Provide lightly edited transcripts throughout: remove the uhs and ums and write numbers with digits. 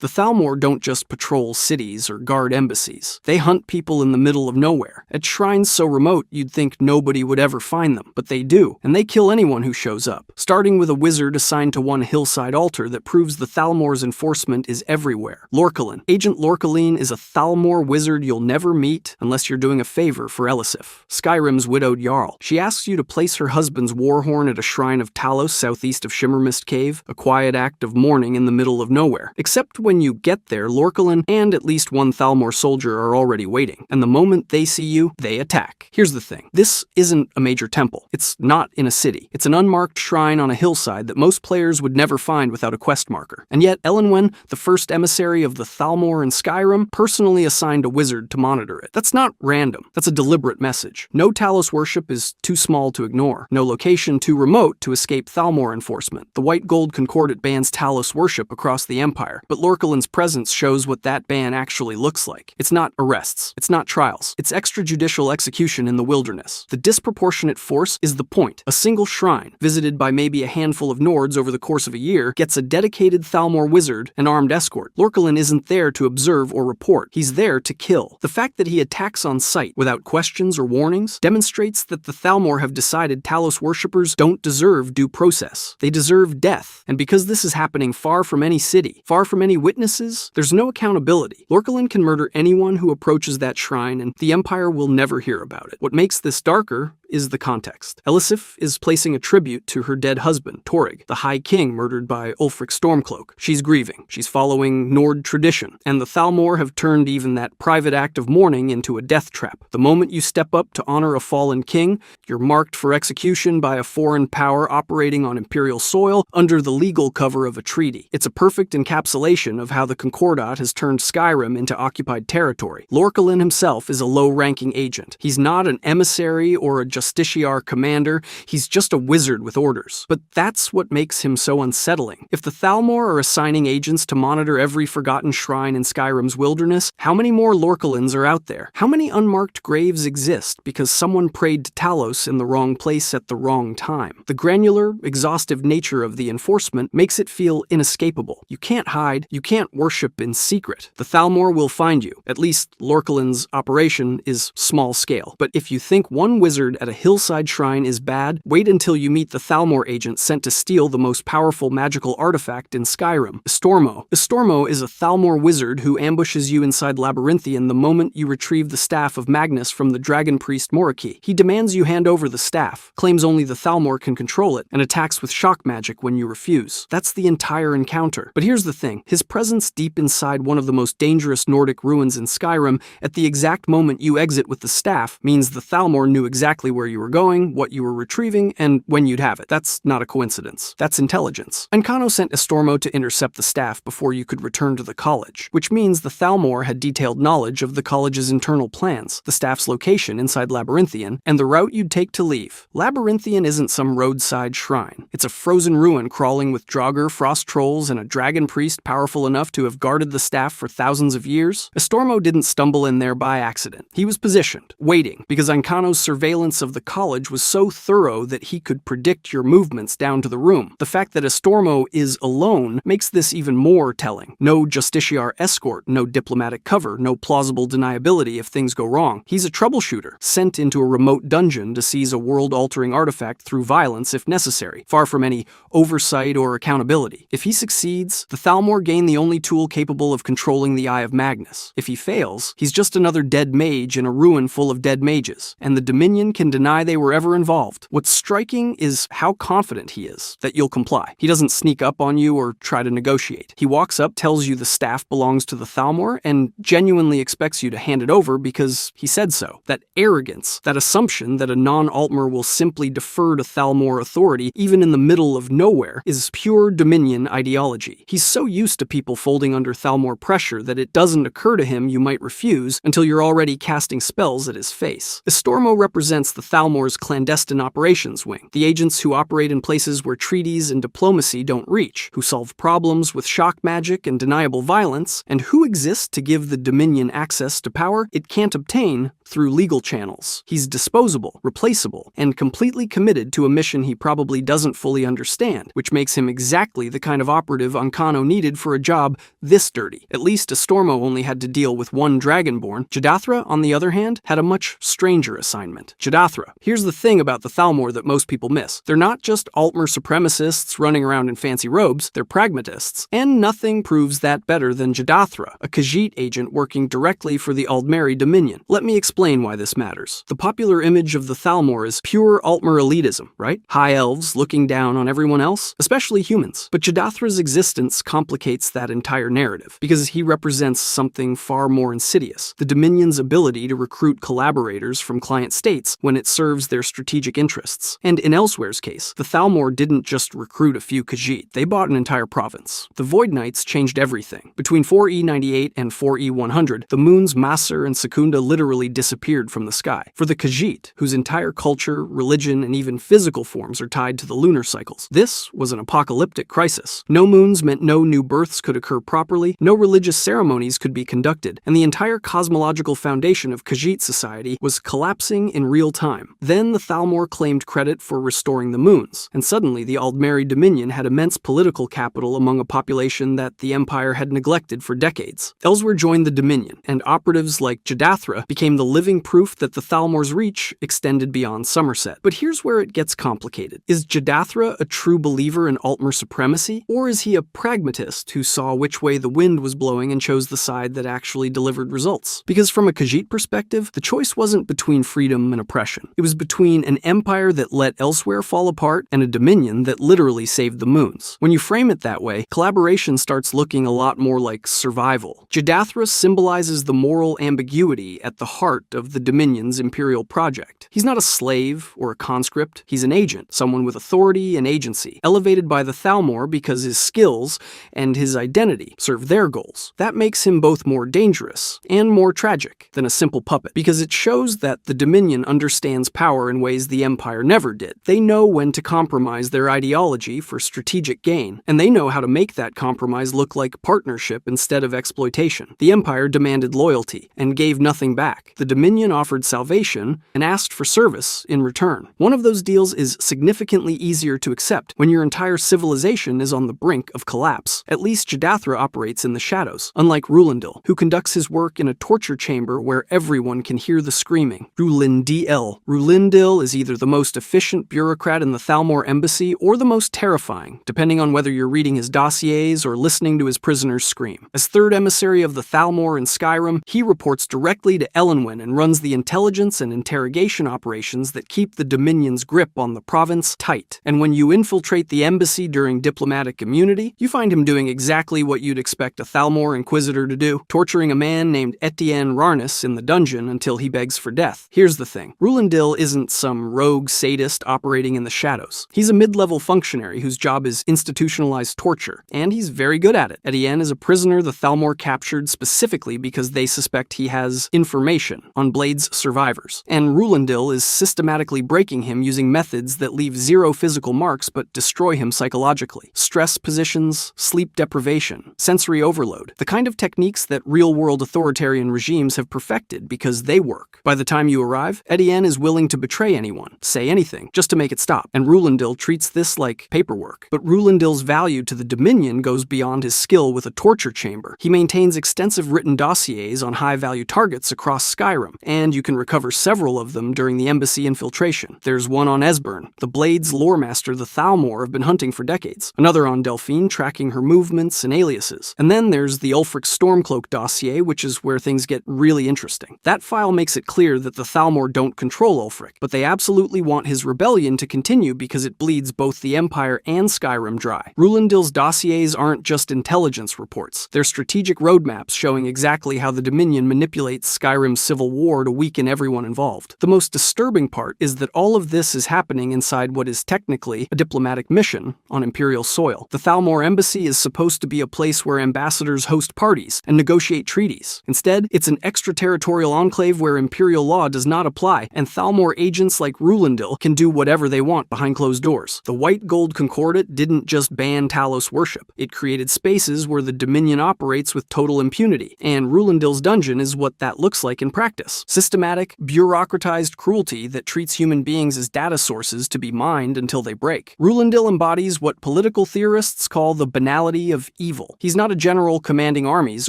The Thalmor don't just patrol cities or guard embassies. They hunt people in the middle of nowhere, at shrines so remote you'd think nobody would ever find them. But they do, and they kill anyone who shows up, starting with a wizard assigned to one hillside altar that proves the Thalmor's enforcement is everywhere. Lorcaline. Agent Lorcaline is a Thalmor wizard you'll never meet unless you're doing a favor for Elisif, Skyrim's widowed jarl. She asks you to place her husband's warhorn at a shrine of Talos southeast of Shimmermist Cave, a quiet act of mourning in the middle of nowhere. Except when you get there, Lorcaline and at least one Thalmor soldier are already waiting, and the moment they see you, they attack. Here's the thing. This isn't a major temple. It's not in a city. It's an unmarked shrine on a hillside that most players would never find without a quest marker. And yet, Elenwen, the first emissary of the Thalmor in Skyrim, personally assigned a wizard to monitor it. That's not random. That's a deliberate message. No Talos worship is too small to ignore. No location too remote to escape Thalmor enforcement. The White Gold Concordat bans Talos worship across the Empire, but Lorcaline's presence shows what that ban actually looks like. It's not arrests. It's not trials. It's extrajudicial execution in the wilderness. The disproportionate force is the point. A single shrine, visited by maybe a handful of Nords over the course of a year, gets a dedicated Thalmor wizard and armed escort. Lorcaline isn't there to observe or report. He's there to kill. The fact that he attacks on sight without questions or warnings demonstrates that the Thalmor have decided Talos worshippers don't deserve due process. They deserve death. And because this is happening far from any city, far from any witnesses, there's no accountability. Lorcaline can murder anyone who approaches that shrine, and the Empire will never hear about it. What makes this darker is the context. Elisif is placing a tribute to her dead husband, Torrig, the High King murdered by Ulfric Stormcloak. She's grieving. She's following Nord tradition, and the Thalmor have turned even that private act of mourning into a death trap. The moment you step up to honor a fallen king, you're marked for execution by a foreign power operating on Imperial soil under the legal cover of a treaty. It's a perfect encapsulation of how the Concordat has turned Skyrim into occupied territory. Lorcaline himself is a low-ranking agent. He's not an emissary or a justiciar commander, he's just a wizard with orders. But that's what makes him so unsettling. If the Thalmor are assigning agents to monitor every forgotten shrine in Skyrim's wilderness, how many more Lorcalines are out there? How many unmarked graves exist because someone prayed to Talos in the wrong place at the wrong time? The granular, exhaustive nature of the enforcement makes it feel inescapable. You can't hide, you can't worship in secret. The Thalmor will find you. At least Lorcaline's operation is small scale. But if you think one wizard at a hillside shrine is bad, wait until you meet the Thalmor agent sent to steal the most powerful magical artifact in Skyrim, Estormo. Estormo is a Thalmor wizard who ambushes you inside Labyrinthian the moment you retrieve the staff of Magnus from the dragon priest Moriki. He demands you hand over the staff, claims only the Thalmor can control it, and attacks with shock magic when you refuse. That's the entire encounter. But here's the thing, his presence deep inside one of the most dangerous Nordic ruins in Skyrim at the exact moment you exit with the staff means the Thalmor knew exactly where you were going, what you were retrieving, and when you'd have it. That's not a coincidence. That's intelligence. Ancano sent Estormo to intercept the staff before you could return to the college, which means the Thalmor had detailed knowledge of the college's internal plans, the staff's location inside Labyrinthian, and the route you'd take to leave. Labyrinthian isn't some roadside shrine. It's a frozen ruin crawling with Draugr, frost trolls, and a dragon priest powerful enough to have guarded the staff for thousands of years. Estormo didn't stumble in there by accident. He was positioned, waiting, because Ancano's surveillance of the college was so thorough that he could predict your movements down to the room. The fact that Estormo is alone makes this even more telling. No justiciar escort, no diplomatic cover, no plausible deniability if things go wrong. He's a troubleshooter, sent into a remote dungeon to seize a world-altering artifact through violence if necessary, far from any oversight or accountability. If he succeeds, the Thalmor gain the only tool capable of controlling the Eye of Magnus. If he fails, he's just another dead mage in a ruin full of dead mages, and the Dominion can deny they were ever involved. What's striking is how confident he is that you'll comply. He doesn't sneak up on you or try to negotiate. He walks up, tells you the staff belongs to the Thalmor, and genuinely expects you to hand it over because he said so. That arrogance, that assumption that a non-Altmer will simply defer to Thalmor authority even in the middle of nowhere is pure Dominion ideology. He's so used to people folding under Thalmor pressure that it doesn't occur to him you might refuse until you're already casting spells at his face. Estormo represents the Thalmor's clandestine operations wing, the agents who operate in places where treaties and diplomacy don't reach, who solve problems with shock magic and deniable violence, and who exist to give the Dominion access to power it can't obtain through legal channels. He's disposable, replaceable, and completely committed to a mission he probably doesn't fully understand, which makes him exactly the kind of operative Ancano needed for a job this dirty. At least Astormo only had to deal with one Dragonborn. Jadathra, on the other hand, had a much stranger assignment. Jadathra. Here's the thing about the Thalmor that most people miss. They're not just Altmer supremacists running around in fancy robes, they're pragmatists. And nothing proves that better than Jadathra, a Khajiit agent working directly for the Aldmeri Dominion. Let me explain why this matters. The popular image of the Thalmor is pure Altmer elitism, right? High elves looking down on everyone else, especially humans. But Jadathra's existence complicates that entire narrative, because he represents something far more insidious: the Dominion's ability to recruit collaborators from client states when it serves their strategic interests. And in Elsewhere's case, the Thalmor didn't just recruit a few Khajiit, they bought an entire province. The Void Knights changed everything. Between 4E98 and 4E100, the moons Masser and Secunda literally disappeared from the sky. For the Khajiit, whose entire culture, religion, and even physical forms are tied to the lunar cycles, this was an apocalyptic crisis. No moons meant no new births could occur properly, no religious ceremonies could be conducted, and the entire cosmological foundation of Khajiit society was collapsing in real time. Then the Thalmor claimed credit for restoring the moons, and suddenly the Aldmeri Dominion had immense political capital among a population that the Empire had neglected for decades. Elsewhere joined the Dominion, and operatives like Jadathra became the living proof that the Thalmor's reach extended beyond Somerset. But here's where it gets complicated. Is Jadathra a true believer in Altmer supremacy, or is he a pragmatist who saw which way the wind was blowing and chose the side that actually delivered results? Because from a Khajiit perspective, the choice wasn't between freedom and oppression. It was between an empire that let Elsewhere fall apart and a Dominion that literally saved the moons. When you frame it that way, collaboration starts looking a lot more like survival. Jadathra symbolizes the moral ambiguity at the heart of the Dominion's imperial project. He's not a slave or a conscript, he's an agent, someone with authority and agency, elevated by the Thalmor because his skills and his identity serve their goals. That makes him both more dangerous and more tragic than a simple puppet, because it shows that the Dominion understands power in ways the Empire never did. They know when to compromise their ideology for strategic gain, and they know how to make that compromise look like partnership instead of exploitation. The Empire demanded loyalty and gave nothing back. The Dominion offered salvation and asked for service in return. One of those deals is significantly easier to accept when your entire civilization is on the brink of collapse. At least Jadathra operates in the shadows, unlike Rulindil, who conducts his work in a torture chamber where everyone can hear the screaming. Rulindil is either the most efficient bureaucrat in the Thalmor embassy or the most terrifying, depending on whether you're reading his dossiers or listening to his prisoners scream. As third emissary of the Thalmor in Skyrim, he reports directly to Elenwen and runs the intelligence and interrogation operations that keep the Dominion's grip on the province tight. And when you infiltrate the embassy during diplomatic immunity, you find him doing exactly what you'd expect a Thalmor inquisitor to do, torturing a man named Etienne Rarnus in the dungeon until he begs for death. Here's the thing. Rulindil isn't some rogue sadist operating in the shadows. He's a mid-level functionary whose job is institutionalized torture, and he's very good at it. Etienne is a prisoner the Thalmor captured specifically because they suspect he has information on Blade's survivors, and Rulindil is systematically breaking him using methods that leave zero physical marks but destroy him psychologically. Stress positions, sleep deprivation, sensory overload, the kind of techniques that real-world authoritarian regimes have perfected because they work. By the time you arrive, Etienne is willing to betray anyone, say anything, just to make it stop, and Rulindil treats this like paperwork. But Rulindil's value to the Dominion goes beyond his skill with a torture chamber. He maintains extensive written dossiers on high-value targets across Skyrim, and you can recover several of them during the embassy infiltration. There's one on Esbern, the Blade's lore master the Thalmor have been hunting for decades. Another on Delphine, tracking her movements and aliases. And then there's the Ulfric Stormcloak dossier, which is where things get really interesting. That file makes it clear that the Thalmor don't control Ulfric, but they absolutely want his rebellion to continue because it bleeds both the Empire and Skyrim dry. Rulindil's dossiers aren't just intelligence reports. They're strategic roadmaps showing exactly how the Dominion manipulates Skyrim's civil war to weaken everyone involved. The most disturbing part is that all of this is happening inside what is technically a diplomatic mission on Imperial soil. The Thalmor embassy is supposed to be a place where ambassadors host parties and negotiate treaties. Instead, it's an extraterritorial enclave where Imperial law does not apply, and Thalmor agents like Rulindil can do whatever they want behind closed doors. The White Gold Concordat didn't just ban Talos worship, it created spaces where the Dominion operates with total impunity, and Rulindil's dungeon is what that looks like in practice. Systematic, bureaucratized cruelty that treats human beings as data sources to be mined until they break. Rulindil embodies what political theorists call the banality of evil. He's not a general commanding armies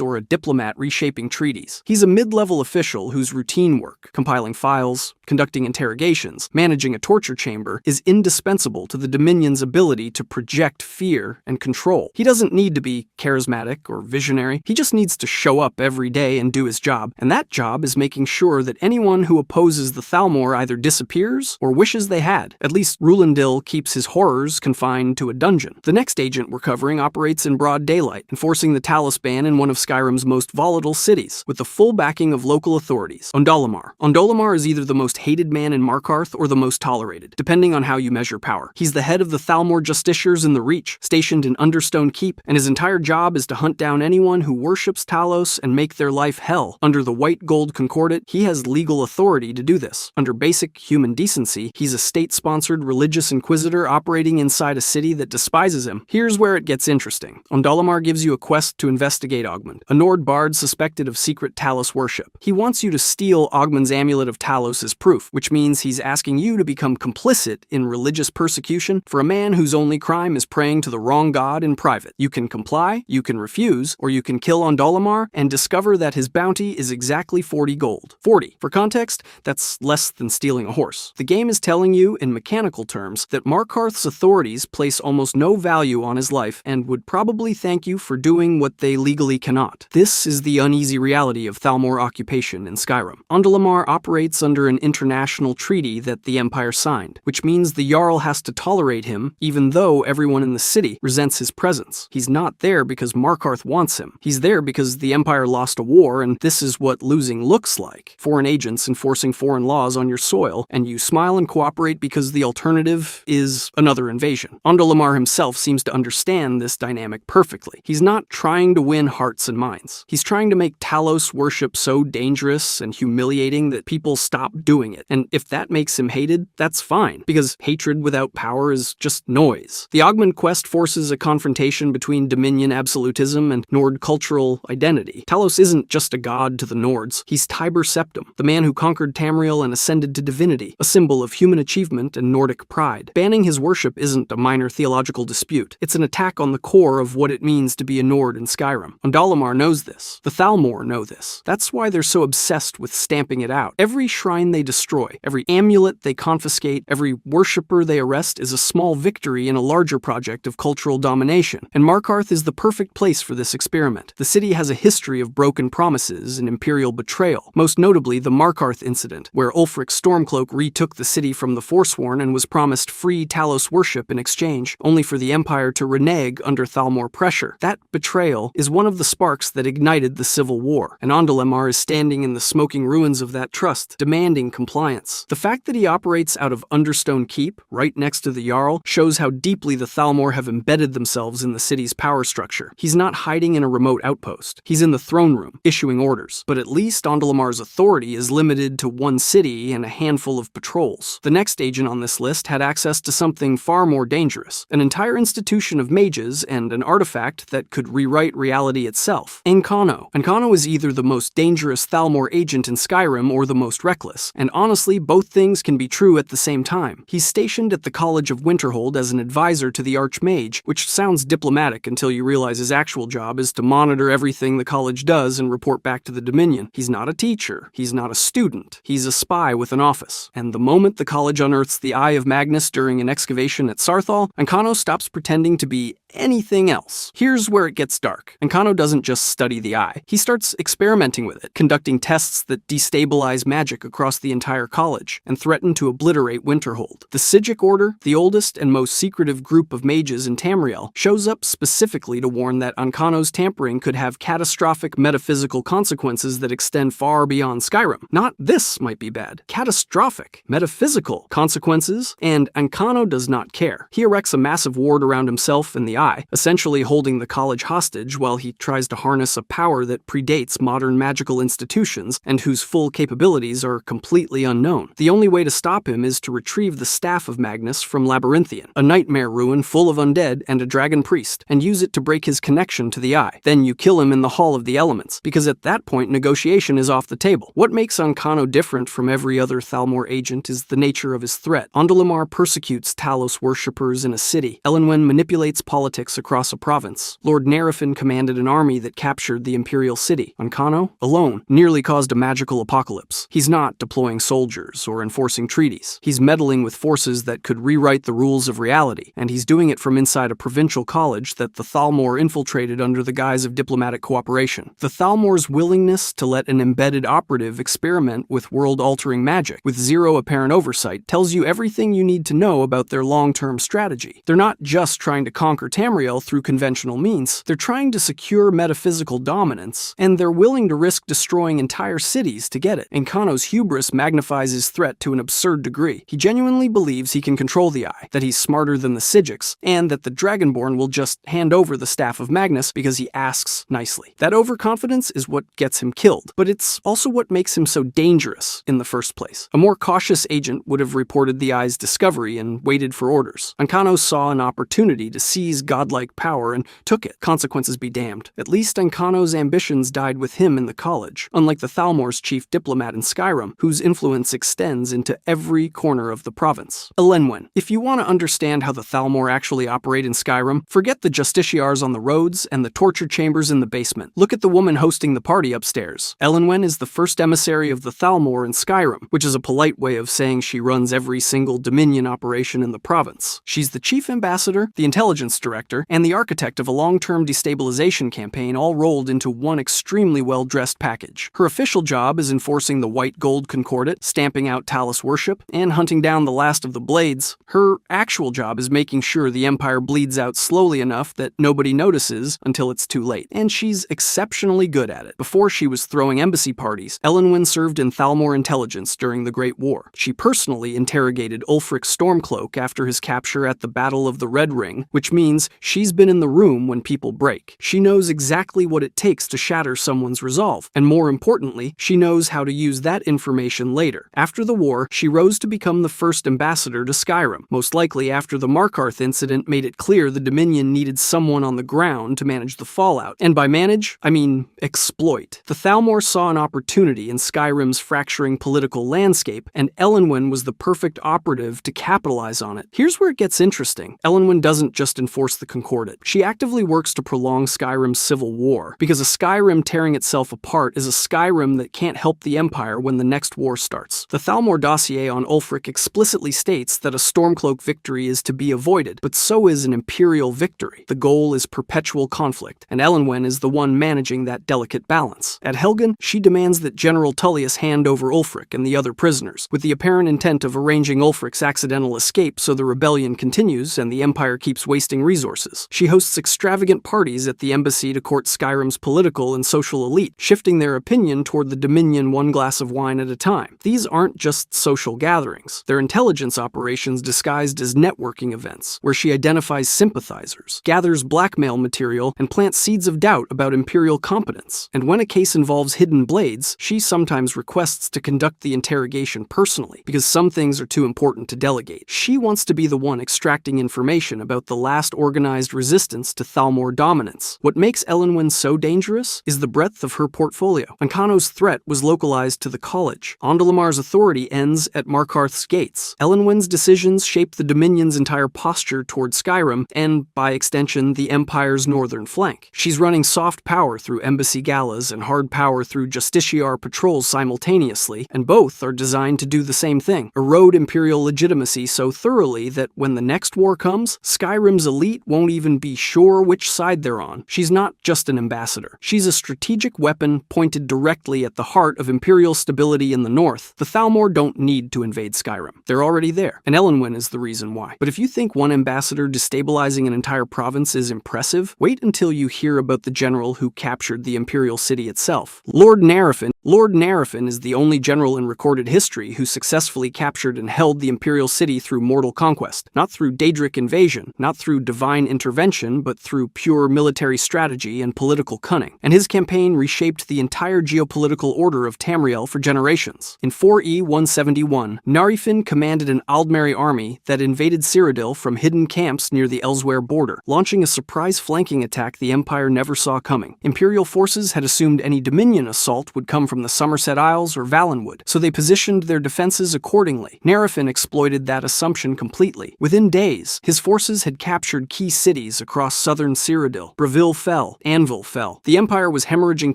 or a diplomat reshaping treaties. He's a mid-level official whose routine work, compiling files, conducting interrogations, managing a torture chamber, is indispensable to the Dominion's ability to project fear and control. He doesn't need to be charismatic or visionary. He just needs to show up every day and do his job, and that job is making sure that anyone who opposes the Thalmor either disappears or wishes they had. At least Rulindil keeps his horrors confined to a dungeon. The next agent we're covering operates in broad daylight, enforcing the Talos ban in one of Skyrim's most volatile cities, with the full backing of local authorities. Ondolamar. Ondolamar is either the most hated man in Markarth or the most tolerated, depending on how you measure power. He's the head of the Thalmor Justiciars in the Reach, stationed in Understone Keep, and his entire job is to hunt down anyone who worships Talos and make their life hell. Under the White Gold Concordat, he has legal authority to do this. Under basic human decency, he's a state-sponsored religious inquisitor operating inside a city that despises him. Here's where it gets interesting. Ondolamar gives you a quest to investigate Ogmund, a Nord bard suspected of secret Talos worship. He wants you to steal Ogmund's amulet of Talos as proof, which means he's asking you to become complicit in religious persecution for a man whose only crime is praying to the wrong god in private. You can comply, you can refuse, or you can kill Ondolamar and discover that his bounty is exactly 40 gold. 40. For context, that's less than stealing a horse. The game is telling you, in mechanical terms, that Markarth's authorities place almost no value on his life and would probably thank you for doing what they legally cannot. This is the uneasy reality of Thalmor occupation in Skyrim. Ondolamar operates under an international treaty that the Empire signed, which means the Jarl has to tolerate him even though everyone in the city resents his presence. He's not there because Markarth wants him. He's there because the Empire lost a war, and this is what losing looks like. Foreign agents enforcing foreign laws on your soil, and you smile and cooperate because the alternative is another invasion. Ondolamar himself seems to understand this dynamic perfectly. He's not trying to win hearts and minds. He's trying to make Talos worship so dangerous and humiliating that people stop doing it. And if that makes him hated, that's fine, because hatred without power is just noise. The Ogmund quest forces a confrontation between Dominion absolutism and Nord cultural identity. Talos isn't just a god to the Nords. He's Tiber Septim, the man who conquered Tamriel and ascended to divinity, a symbol of human achievement and Nordic pride. Banning his worship isn't a minor theological dispute. It's an attack on the core of what it means to be a Nord in Skyrim. Ondolamar knows this. The Thalmor know this. That's why they're so obsessed with stamping it out. Every shrine they destroy, every amulet they confiscate, every worshipper they arrest is a small victory in a larger project of cultural domination. And Markarth is the perfect place for this experiment. The city has a history of broken promises and imperial betrayal, most notably the Markarth incident, where Ulfric Stormcloak retook the city from the Forsworn and was promised free Talos worship in exchange, only for the Empire to renege under Thalmor pressure. That betrayal is one of the sparks that ignited the Civil War, and Ondolamar is standing in the smoking ruins of that trust, demanding compliance. The fact that he operates out of Understone Keep, right next to the Jarl, shows how deeply the Thalmor have embedded themselves in the city's power structure. He's not hiding in a remote outpost. He's in the throne room, issuing orders. But at least Ondolamar's authority is limited to one city and a handful of patrols. The next agent on this list had access to something far more dangerous, an entire institution of mages and an artifact that could rewrite reality itself. Ancano. Ancano is either the most dangerous Thalmor agent in Skyrim or the most reckless, and honestly, both things can be true at the same time. He's stationed at the College of Winterhold as an advisor to the Archmage, which sounds diplomatic until you realize his actual job is to monitor everything the college does and report back to the Dominion. He's not a teacher. He's not a student. He's a spy with an office. And the moment the college unearths the Eye of Magnus during an excavation at Sarthal, Ancano stops pretending to be anything else. Here's where it gets dark. Ancano doesn't just study the eye. He starts experimenting with it, conducting tests that destabilize magic across the entire college and threaten to obliterate Winterhold. The Sigic Order, the oldest and most secretive group of mages in Tamriel, shows up specifically to warn that Ancano's tampering could have catastrophic metaphysical consequences that extend far beyond Skyrim. Not this might be bad. Catastrophic metaphysical consequences, and Ancano does not care. He erects a massive ward around himself and the Eye, essentially holding the college hostage while he tries to harness a power that predates modern magical institutions and whose full capabilities are completely unknown. The only way to stop him is to retrieve the Staff of Magnus from Labyrinthian, a nightmare ruin full of undead and a dragon priest, and use it to break his connection to the Eye. Then you kill him in the Hall of the Elements, because at that point negotiation is off the table. What makes Ancano different from every other Thalmor agent is the nature of his threat. Thalmor persecutes Talos worshippers in a city. Elenwen manipulates politics across a province. Lord Nerefin commanded an army that captured the Imperial City. Ancano, alone, nearly caused a magical apocalypse. He's not deploying soldiers or enforcing treaties. He's meddling with forces that could rewrite the rules of reality, and he's doing it from inside a provincial college that the Thalmor infiltrated under the guise of diplomatic cooperation. The Thalmor's willingness to let an embedded operative experiment with world-altering magic with zero apparent oversight tells you everything you need to know about their long-term strategy. They're not just trying to conquer Tamriel through conventional means, they're trying to secure metaphysical dominance, and they're willing to risk destroying entire cities to get it. Ancano's hubris magnifies his threat to an absurd degree. He genuinely believes he can control the Eye, that he's smarter than the Psijics, and that the Dragonborn will just hand over the Staff of Magnus because he asks nicely. That overconfidence is what gets him killed, but it's also what makes him so dangerous in the first place. A more cautious agent would have reported the Eye's discovery and waited for orders. Ancano saw an opportunity to seize godlike power and took it. Consequences be damned. At least Ancano's ambitions died with him in the college, unlike the Thalmor's chief diplomat in Skyrim, whose influence extends into every corner of the province. Elenwen. If you want to understand how the Thalmor actually operate in Skyrim, forget the justiciars on the roads and the torture chambers in the basement. Look at the woman hosting the party upstairs. Elenwen is the first emissary of the Thalmor in Skyrim, which is a polite way of saying she runs every single Dominion operation in the province. She's the chief ambassador, the intelligence director, and the architect of a long-term destabilization campaign all rolled into one extremely well-dressed package. Her official job is enforcing the White Gold Concordat, stamping out Talos worship, and hunting down the last of the Blades. Her actual job is making sure the Empire bleeds out slowly enough that nobody notices until it's too late. And she's exceptionally good at it. Before she was throwing embassy parties, Elenwen served in Thalmor intelligence during the Great War. She personally interrogated Ulfric Stormcloak after his capture at the Battle of the Red Ring, which means she's been in the room when people break. She knows exactly what it takes to shatter someone's resolve, and more importantly, she knows how to use that information later. After the war, she rose to become the first ambassador to Skyrim, most likely after the Markarth incident made it clear the Dominion needed someone on the ground to manage the fallout. And by manage, I mean exploit. The Thalmor saw an opportunity in Skyrim's fracturing political landscape, and Elenwen was the perfect operative to capitalize on it. Here's where it gets interesting. Elenwen doesn't just enforce the Concordat. She actively works to prolong Skyrim's civil war, because a Skyrim tearing itself apart is a Skyrim that can't help the Empire when the next war starts. The Thalmor dossier on Ulfric explicitly states that a Stormcloak victory is to be avoided, but so is an Imperial victory. The goal is perpetual conflict, and Elenwen is the one managing that delicate balance. At Helgen, she demands that General Tullius hand over Ulfric and the other prisoners, with the apparent intent of arranging Ulfric's accidental escape so the rebellion continues and the Empire keeps wasting resources. She hosts extravagant parties at the embassy to court Skyrim's political and social elite, shifting their opinion toward the Dominion one glass of wine at a time. These aren't just social gatherings. They're intelligence operations disguised as networking events, where she identifies sympathizers, gathers blackmail material, and plants seeds of doubt about Imperial competence. And when a case involves hidden blades, she sometimes requests to conduct the interrogation personally, because some things are too important to delegate. She wants to be the one extracting information about the last organized resistance to Thalmor dominance. What makes Elenwen so dangerous is the breadth of her portfolio. Ancano's threat was localized to the college. Ondalamar's authority ends at Markarth's gates. Elenwen's decisions shape the Dominion's entire posture toward Skyrim, and, by extension, the Empire's northern flank. She's running soft power through embassy galas and hard power through justiciar patrols simultaneously, and both are designed to do the same thing: erode Imperial legitimacy so thoroughly that when the next war comes, Skyrim's elite won't even be sure which side they're on. She's not just an ambassador. She's a strategic weapon pointed directly at the heart of Imperial stability in the north. The Thalmor don't need to invade Skyrim. They're already there, and Elenwen is the reason why. But if you think one ambassador destabilizing an entire province is impressive, wait until you hear about the general who captured the Imperial city itself. Lord Nerefin is the only general in recorded history who successfully captured and held the Imperial city through mortal conquest, not through Daedric invasion, not through divine divine intervention, but through pure military strategy and political cunning. And his campaign reshaped the entire geopolitical order of Tamriel for generations. In 4E 171, Narifin commanded an Aldmeri army that invaded Cyrodiil from hidden camps near the Elsewhere border, launching a surprise flanking attack the Empire never saw coming. Imperial forces had assumed any Dominion assault would come from the Somerset Isles or Valenwood, so they positioned their defenses accordingly. Narifin exploited that assumption completely. Within days, his forces had captured key cities across southern Cyrodiil. Breville fell, Anvil fell. The Empire was hemorrhaging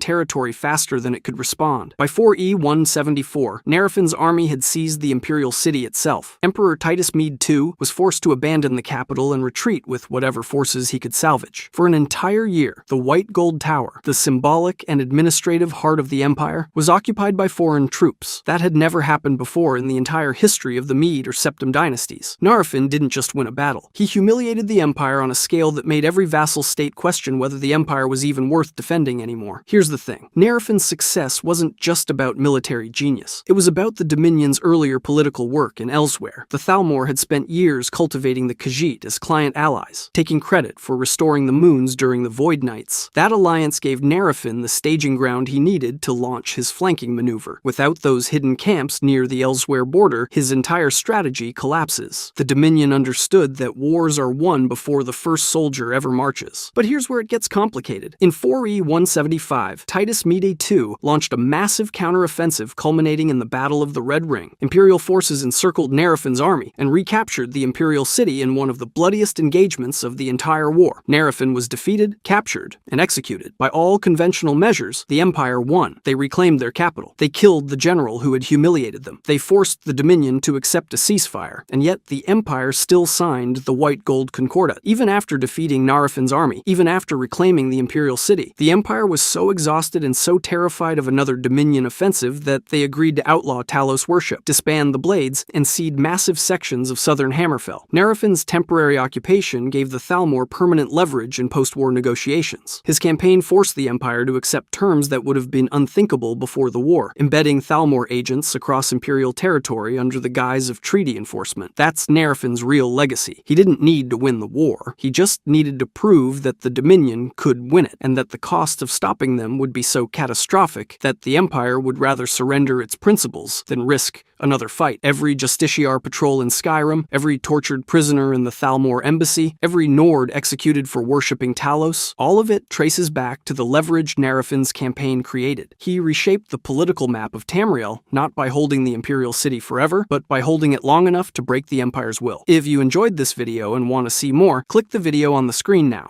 territory faster than it could respond. By 4E 174, Narifin's army had seized the imperial city itself. Emperor Titus Mede II was forced to abandon the capital and retreat with whatever forces he could salvage. For an entire year, the White Gold Tower, the symbolic and administrative heart of the Empire, was occupied by foreign troops. That had never happened before in the entire history of the Mede or Septim dynasties. Narifin didn't just win a battle. He humiliated the Empire on a scale that made every vassal state question whether the Empire was even worth defending anymore. Here's the thing. Narifin's success wasn't just about military genius. It was about the Dominion's earlier political work in Elsewhere. The Thalmor had spent years cultivating the Khajiit as client allies, taking credit for restoring the moons during the Void Nights. That alliance gave Narifin the staging ground he needed to launch his flanking maneuver. Without those hidden camps near the Elsewhere border, his entire strategy collapses. The Dominion understood that wars are won before the first soldier ever marches. But here's where it gets complicated. In 4E 175, Titus Mede II launched a massive counteroffensive culminating in the Battle of the Red Ring. Imperial forces encircled Narifin's army and recaptured the imperial city in one of the bloodiest engagements of the entire war. Narifin was defeated, captured, and executed. By all conventional measures, the Empire won. They reclaimed their capital. They killed the general who had humiliated them. They forced the Dominion to accept a ceasefire, and yet the Empire still signed the White Gold Concordat. Even after defeating Narifin's army, even after reclaiming the imperial city, the Empire was so exhausted and so terrified of another Dominion offensive that they agreed to outlaw Talos worship, disband the Blades, and cede massive sections of southern Hammerfell. Narifin's temporary occupation gave the Thalmor permanent leverage in post-war negotiations. His campaign forced the Empire to accept terms that would have been unthinkable before the war, embedding Thalmor agents across imperial territory under the guise of treaty enforcement. That's Narifin's real legacy. He didn't need to win the war. He just needed to prove that the Dominion could win it, and that the cost of stopping them would be so catastrophic that the Empire would rather surrender its principles than risk another fight. Every Justiciar patrol in Skyrim, every tortured prisoner in the Thalmor embassy, every Nord executed for worshipping Talos, all of it traces back to the leverage Narifin's campaign created. He reshaped the political map of Tamriel, not by holding the imperial city forever, but by holding it long enough to break the Empire's will. If you enjoyed this video and want to see more, click the video on the screen now.